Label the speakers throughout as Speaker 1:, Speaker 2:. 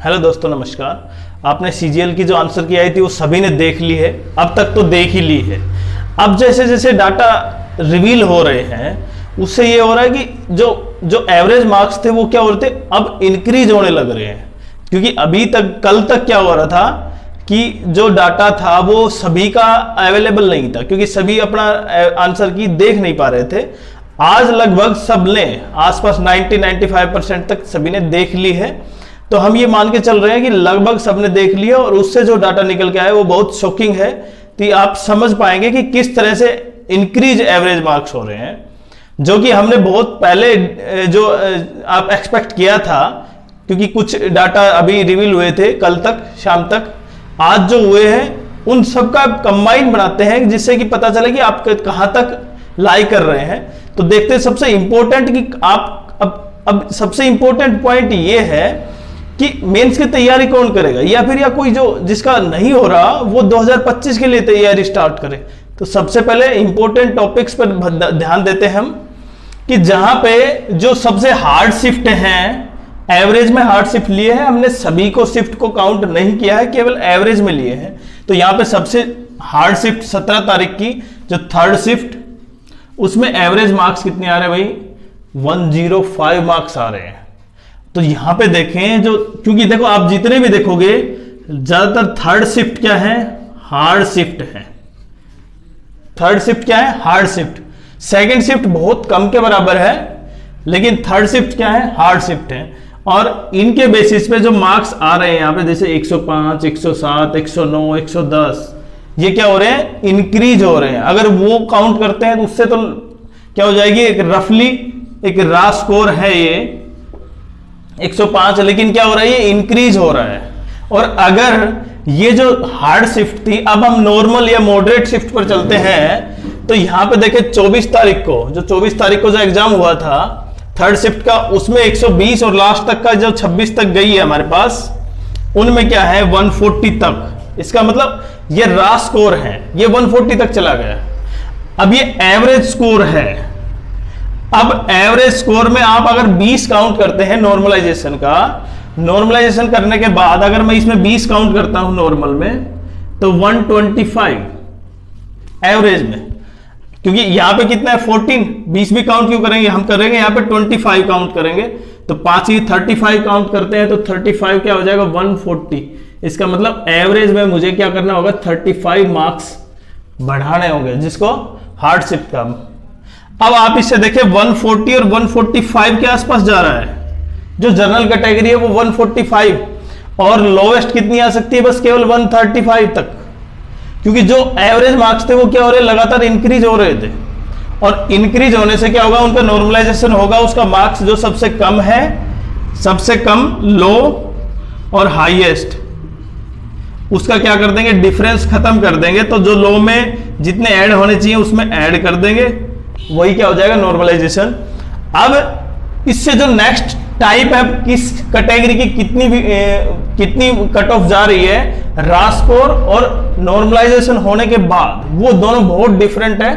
Speaker 1: Hello दोस्तों, नमस्कार। आपने सीजीएल की जो आंसर की आई थी वो सभी ने देख ली है, अब तक तो देख ही ली है। अब जैसे जैसे डाटा रिवील हो रहे हैं उससे ये हो रहा है कि जो एवरेज मार्क्स थे वो क्या हो रहे थे, अब इंक्रीज होने लग रहे हैं। क्योंकि अभी तक, कल तक क्या हो रहा था कि जो डाटा था वो सभी का अवेलेबल नहीं था, क्योंकि सभी अपना आंसर की देख नहीं पा रहे थे। आज लगभग सब ने आसपास 90-95% तक सभी ने देख ली है। तो हम ये मान के चल रहे हैं कि लगभग सबने देख लिया और उससे जो डाटा निकल के आया वो बहुत शॉकिंग है। तो आप समझ पाएंगे कि किस तरह से इंक्रीज एवरेज मार्क्स हो रहे हैं, जो कि हमने बहुत पहले जो आप एक्सपेक्ट किया था। क्योंकि कुछ डाटा अभी रिवील हुए थे कल तक शाम तक, आज जो हुए हैं उन सबका कंबाइन बनाते हैं जिससे कि पता चले कि आप कहां तक लाई कर रहे हैं। तो देखते हैं सबसे इंपॉर्टेंट कि आप अब सबसे इंपॉर्टेंट पॉइंट ये है कि मेंस की तैयारी कौन करेगा, या कोई जो जिसका नहीं हो रहा वो 2025 के लिए तैयारी स्टार्ट करे। तो सबसे पहले इंपॉर्टेंट टॉपिक्स पर ध्यान देते हैं हम कि जहां पे जो सबसे हार्ड शिफ्ट हैं, एवरेज में हार्ड शिफ्ट लिए हैं, हमने सभी को शिफ्ट को काउंट नहीं किया है, केवल एवरेज में लिए हैं। तो यहां पे सबसे हार्ड शिफ्ट 17 तारीख की जो थर्ड शिफ्ट, उसमें एवरेज मार्क्स कितने आ रहे हैं भाई, 105 मार्क्स आ रहे हैं। तो यहां पे देखें जो, क्योंकि देखो आप जितने भी देखोगे ज्यादातर थर्ड शिफ्ट क्या है, हार्ड शिफ्ट है। थर्ड शिफ्ट क्या है, हार्ड शिफ्ट। सेकंड शिफ्ट बहुत कम के बराबर है, लेकिन थर्ड शिफ्ट क्या है, हार्ड शिफ्ट है। और इनके बेसिस पे जो मार्क्स आ रहे हैं यहां पे, जैसे 105, 107, 109, 110, ये क्या हो रहे हैं, इंक्रीज हो रहे हैं। अगर वो काउंट करते हैं तो उससे तो क्या हो जाएगी, एक रफली एक रा स्कोर है ये 105, लेकिन क्या हो रहा है, ये इंक्रीज हो रहा है। और अगर ये जो हार्ड शिफ्ट थी, अब हम नॉर्मल या मॉडरेट शिफ्ट पर चलते हैं। तो यहां पे देखें 24 तारीख को, जो 24 तारीख को जो एग्जाम हुआ था थर्ड शिफ्ट का, उसमें 120 और लास्ट तक का जो 26 तक गई है हमारे पास, उनमें क्या है 140 तक। इसका मतलब ये रा स्कोर है, ये 140 तक चला गया। अब ये एवरेज स्कोर है। अब एवरेज स्कोर में आप अगर 20 काउंट करते हैं नॉर्मलाइजेशन का, नॉर्मलाइजेशन करने के बाद अगर मैं इसमें 20 काउंट करता हूं नॉर्मल में, तो 125 एवरेज में। क्योंकि यहां पे कितना है 14, 20 भी काउंट क्यों करेंगे, हम करेंगे यहां पे 25 काउंट करेंगे। तो 5 ही 35 काउंट करते हैं, तो 35 क्या हो जाएगा 140। इसका मतलब एवरेज में मुझे क्या करना होगा, 35 मार्क्स बढ़ाने होंगे, जिसको हार्ड शिफ्ट का। अब आप इससे देखिए 140 और 145 के आसपास जा रहा है। जो जनरल कैटेगरी है वो 145, और लोवेस्ट कितनी आ सकती है, बस केवल 135 तक। क्योंकि जो एवरेज मार्क्स थे वो क्या हो रहे, लगातार इंक्रीज हो रहे थे। और इंक्रीज होने से क्या होगा, उनका नॉर्मलाइजेशन होगा। उसका मार्क्स जो सबसे कम है, सबसे कम, लो और हाईएस्ट, उसका क्या कर देंगे, डिफरेंस खत्म कर देंगे। तो जो लो में जितने ऐड होने चाहिए उसमें ऐड कर देंगे, वही क्या हो जाएगा, नॉर्मलाइजेशन। अब इससे जो नेक्स्ट टाइप है, किस कैटेगरी की कितनी कट ऑफ जा रही है, रा स्कोर और नॉर्मलाइजेशन होने के बाद, वो दोनों बहुत डिफरेंट है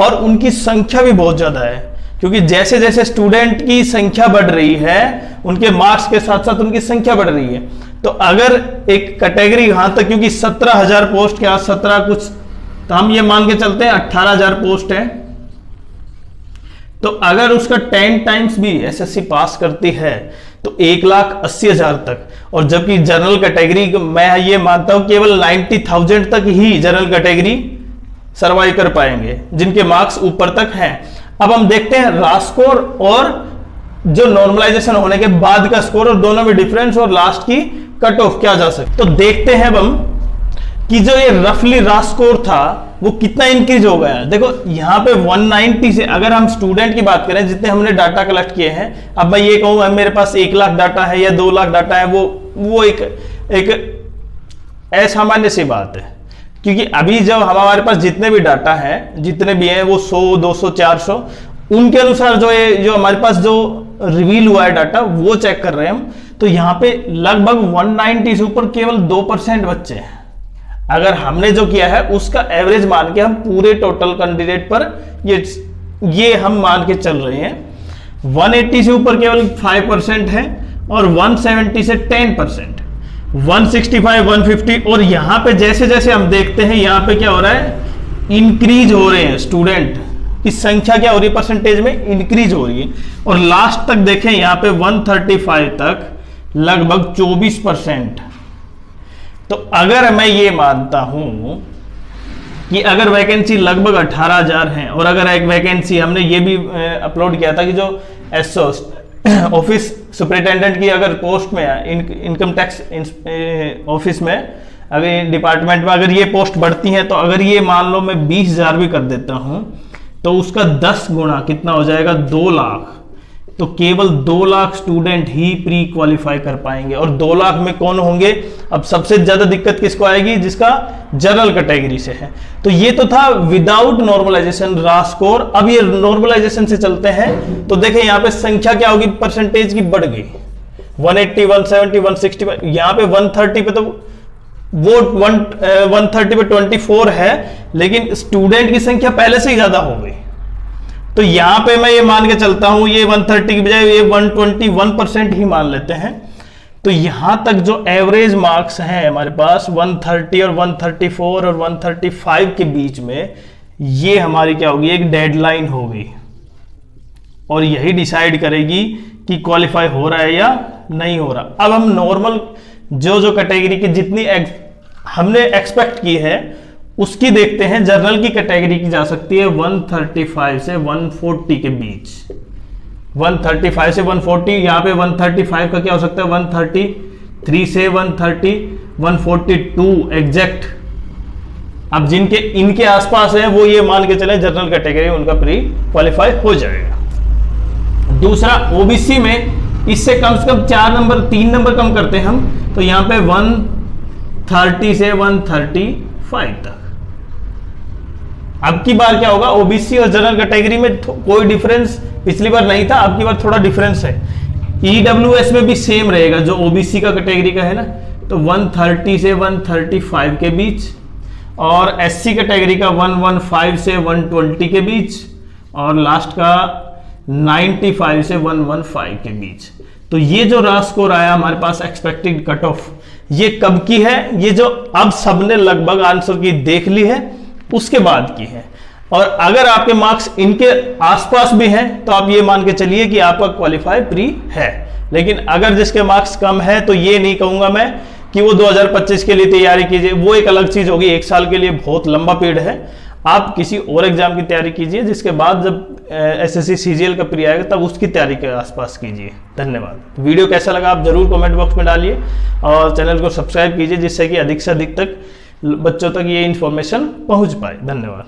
Speaker 1: और उनकी संख्या भी बहुत ज्यादा है। क्योंकि जैसे जैसे स्टूडेंट की संख्या बढ़ रही है, उनके मार्क्स के साथ साथ उनकी संख्या बढ़ रही है। तो अगर एक कैटेगरी यहां तक, क्योंकि 17,000 पोस्ट के, 17 कुछ, तो हम ये मान के चलते हैं 18,000 पोस्ट है। तो अगर उसका 10 टाइम्स भी एसएससी पास करती है तो 1,80,000 तक। और जबकि जनरल कैटेगरी मैं ये मानता हूं केवल 90,000 तक ही जनरल कैटेगरी सर्वाइव कर पाएंगे, जिनके मार्क्स ऊपर तक हैं। अब हम देखते हैं रा स्कोर और जो नॉर्मलाइजेशन होने के बाद का स्कोर, और दोनों में डिफरेंस और लास्ट की कट ऑफ क्या जा सकती। तो देखते हैं अब हम कि जो ये रफली रा स्कोर था वो कितना इंक्रीज हो गया। देखो यहाँ पे 190 से, अगर हम स्टूडेंट की बात करें जितने हमने डाटा कलेक्ट किए हैं, अब मैं ये कहूँ मेरे पास 1 लाख डाटा है या 2 लाख डाटा है, वो एक असामान्य सी बात है। क्योंकि अभी जब हमारे पास जितने भी डाटा है, जितने भी हैं, वो 100, 200, 400, उनके अनुसार जो हमारे पास जो रिवील हुआ है डाटा, वो चेक कर रहे हैं हम। तो यहाँ पे लगभग 190 से ऊपर केवल 2% बच्चे हैं। अगर हमने जो किया है उसका एवरेज मान के हम पूरे टोटल कैंडिडेट पर ये हम मान के चल रहे हैं। 180 से ऊपर केवल 5% है और 170 से 10%, 165, 150, और यहां पे जैसे जैसे हम देखते हैं यहां पे क्या हो रहा है, इंक्रीज हो रहे हैं स्टूडेंट की संख्या, क्या हो रही है, परसेंटेज में इंक्रीज हो रही है। और लास्ट तक देखें यहां पे 135 तक लगभग 24%। तो अगर मैं ये मानता हूं कि अगर वैकेंसी लगभग 18,000 है, और अगर एक वैकेंसी हमने ये भी अपलोड किया था कि जो एसओ ऑफिस सुपरिटेंडेंट की अगर पोस्ट में इनकम टैक्स ऑफिस में अगर डिपार्टमेंट में अगर ये पोस्ट बढ़ती है, तो अगर ये मान लो मैं 20,000 भी कर देता हूं तो उसका 10 गुना कितना हो जाएगा, 2 लाख। तो केवल 2 लाख स्टूडेंट ही प्री क्वालिफाई कर पाएंगे। और 2 लाख में कौन होंगे, अब सबसे ज्यादा दिक्कत किसको आएगी, जिसका जनरल कैटेगरी से है। तो ये तो था विदाउट नॉर्मलाइजेशन रा स्कोर। अब ये नॉर्मलाइजेशन से चलते हैं तो देखें यहाँ पे संख्या क्या होगी, परसेंटेज की बढ़ गई, 180, 170, 160, यहाँ पे 130 पे तो वो 130 पे 24 है, लेकिन स्टूडेंट की संख्या पहले से ही ज्यादा हो गई। तो यहां पे मैं ये मान के चलता हूं, ये 130 की बजाय ये 121% ही मान लेते हैं। तो यहां तक जो एवरेज मार्क्स हैं हमारे पास 130 और 134 और 135 के बीच में, ये हमारी क्या होगी, एक डेडलाइन होगी, और यही डिसाइड करेगी कि क्वालिफाई हो रहा है या नहीं हो रहा। अब हम नॉर्मल जो कैटेगरी की जितनी हमने एक्सपेक्ट की है उसकी देखते हैं। जनरल की कैटेगरी की जा सकती है 135 से 140 के बीच, 135 से 140। यहां पे 135 का क्या हो सकता है, 133 से 130, 142 एग्जैक्ट। अब जिनके इनके आसपास है वो ये मान के चले जनरल कैटेगरी उनका प्री क्वालिफाई हो जाएगा। दूसरा ओबीसी में इससे कम से कम 4 नंबर 3 नंबर कम करते हैं हम, तो यहां पे 130 से 135 तक। अब की बार क्या होगा, ओबीसी और जनरल कैटेगरी में कोई डिफरेंस पिछली बार नहीं था, अब की बार थोड़ा डिफरेंस है। ईडब्ल्यूएस में भी सेम रहेगा, जो ओबीसी का कैटेगरी का है ना, तो 130 से 135 के बीच, और एससी कैटेगरी का 115 से 120 के बीच, और लास्ट का 95 से 115 के बीच। तो ये जो रा स्कोर आया हमारे पास एक्सपेक्टेड कट ऑफ, ये कब की है, ये जो अब सबने लगभग आंसर की देख ली है उसके बाद की है। और अगर आपके मार्क्स इनके आसपास भी हैं तो आप ये मान के चलिए कि आपका क्वालिफाई प्री है। लेकिन अगर जिसके मार्क्स कम है तो ये नहीं कहूंगा मैं कि वो 2025 के लिए तैयारी कीजिए, वो एक अलग चीज होगी। 1 साल के लिए बहुत लंबा पीरियड है। आप किसी और एग्जाम की तैयारी कीजिए, जिसके बाद जब एसएससी सीजीएल का प्री आएगा तब उसकी तैयारी के आसपास कीजिए। धन्यवाद। वीडियो कैसा लगा आप जरूर कमेंट बॉक्स में डालिए, और चैनल को सब्सक्राइब कीजिए, जिससे कि अधिक से अधिक तक बच्चों तक ये इंफॉर्मेशन पहुंच पाए। धन्यवाद।